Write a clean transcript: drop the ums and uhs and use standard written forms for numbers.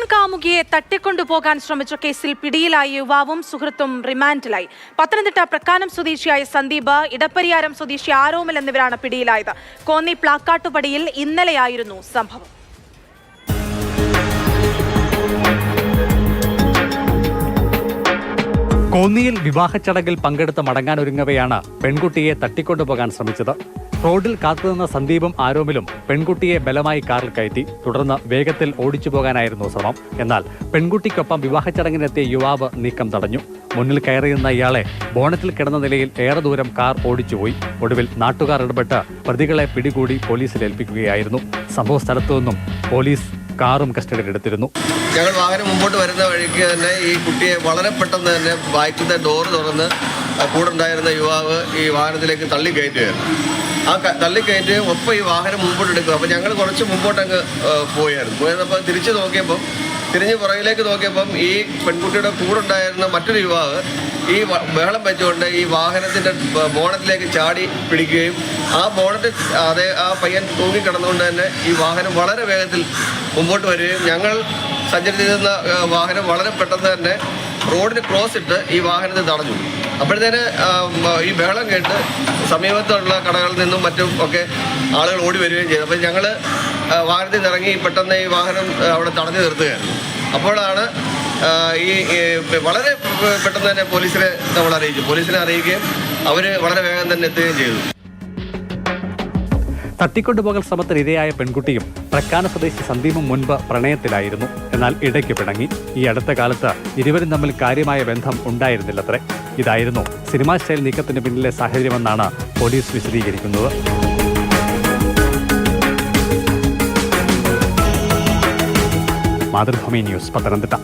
മുൻ കാമുകിയെ തട്ടിക്കൊണ്ടുപോകാൻ ശ്രമിച്ച കേസിൽ പിടിയിലായ യുവാവും സുഹൃത്തും റിമാൻഡിലായി. പത്തനംതിട്ട പ്രക്കാനം സ്വദേശിയായ സന്ദീപ്, ഇടപ്പരിയാരം സ്വദേശി ആരോമൽ എന്നിവരാണ് പിടിയിലായത്. കോന്നി പ്ലാക്കാട്ടുപടിയിൽ ഇന്നലെയായിരുന്നു സംഭവം. കോന്നിയിൽ വിവാഹ ചടങ്ങിൽ പങ്കെടുത്ത് മടങ്ങാനൊരുങ്ങവെയാണ് പെൺകുട്ടിയെ തട്ടിക്കൊണ്ടുപോകാൻ ശ്രമിച്ചത്. റോഡിൽ കാത്തുനിന്ന സന്ദീപും ആരോമിലും പെൺകുട്ടിയെ ബലമായി കാറിൽ കയറ്റി. തുടർന്ന് വേഗത്തിൽ ഓടിച്ചു പോകാനായിരുന്നു ശ്രമം. എന്നാൽ പെൺകുട്ടിക്കൊപ്പം വിവാഹ ചടങ്ങിനെത്തിയ യുവാവ് നീക്കം തടഞ്ഞു. മുന്നിൽ കയറിയുന്ന ഇയാളെ ബോണറ്റിൽ കിടന്ന നിലയിൽ ഏറെ ദൂരം കാർ ഓടിച്ചുപോയി. ഒടുവിൽ നാട്ടുകാർ ഇടപെട്ട് പ്രതികളെ പിടികൂടി പോലീസിൽ ഏൽപ്പിക്കുകയായിരുന്നു. സംഭവ സ്ഥലത്തു നിന്നും പോലീസ് കാറും കസ്റ്റഡിയിലെടുത്തിരുന്നു. ഞങ്ങൾ വാഹനം മുമ്പോട്ട് വരുന്ന വഴിക്ക് തന്നെ ഈ കുട്ടിയെ വളരെ പെട്ടെന്ന് തന്നെ ബാക്കിലത്തെ ഡോറ് തുറന്ന് കൂടെ ഉണ്ടായിരുന്ന യുവാവ് ഈ വാഹനത്തിലേക്ക് തള്ളിക്കയറ്റുകയായിരുന്നു. ആ തള്ളിക്കയറ്റി ഒപ്പം ഈ വാഹനം മുമ്പോട്ട് എടുക്കുക. അപ്പോൾ ഞങ്ങൾ കുറച്ച് മുമ്പോട്ടങ്ങ് പോയപ്പോൾ തിരിഞ്ഞ് പുറകിലേക്ക് നോക്കിയപ്പം ഈ പെൺകുട്ടിയുടെ കൂടെ ഉണ്ടായിരുന്ന മറ്റൊരു യുവാവ് ഈ ബഹളം വെച്ചുകൊണ്ട് ഈ വാഹനത്തിൻ്റെ ബോണറ്റിലേക്ക് ചാടി പിടിക്കുകയും ആ പയ്യൻ തൂങ്ങിക്കിടന്നുകൊണ്ട് തന്നെ ഈ വാഹനം വളരെ വേഗത്തിൽ മുമ്പോട്ട് വരികയും ഞങ്ങൾ സഞ്ചരിച്ചിരുന്ന വാഹനം വളരെ പെട്ടെന്ന് തന്നെ റോഡിന് ക്രോസ് ഇട്ട് ഈ വാഹനത്തെ തടഞ്ഞു. അപ്പോഴത്തേന് ഈ ബഹളം കേട്ട് സമീപത്തുള്ള കടകളിൽ നിന്നും മറ്റും ഒക്കെ ആളുകൾ ഓടി വരികയും ചെയ്തു. അപ്പോൾ ഞങ്ങൾ വാഹനത്തിൽ നിന്ന് ഇറങ്ങി പെട്ടെന്ന് ഈ വാഹനം അവിടെ തടഞ്ഞു നിർത്തുകയായിരുന്നു. അപ്പോഴാണ് ഈ വളരെ പെട്ടെന്ന് തന്നെ പോലീസിനെ അറിയിക്കുകയും അവർ വളരെ വേഗം തന്നെ എത്തുകയും ചെയ്തു. തട്ടിക്കൊണ്ടുപോകൽ ശ്രമത്തിൽ ഇരയായ പെൺകുട്ടിയും പ്രക്കാന സ്വദേശി സന്ദീപും മുൻപ് പ്രണയത്തിലായിരുന്നു. എന്നാൽ ഇടയ്ക്ക് പിണങ്ങി. ഈ അടുത്ത കാലത്ത് ഇരുവരും തമ്മിൽ കാര്യമായ ബന്ധം ഉണ്ടായിരുന്നില്ലത്രേ. ഇതായിരുന്നു സിനിമാ സ്റ്റൈൽ നീക്കത്തിന് പിന്നിലെ സാഹചര്യമെന്നാണ് പോലീസ് വിശദീകരിക്കുന്നത്. മാതൃഭൂമി ന്യൂസ്, പത്തനംതിട്ട.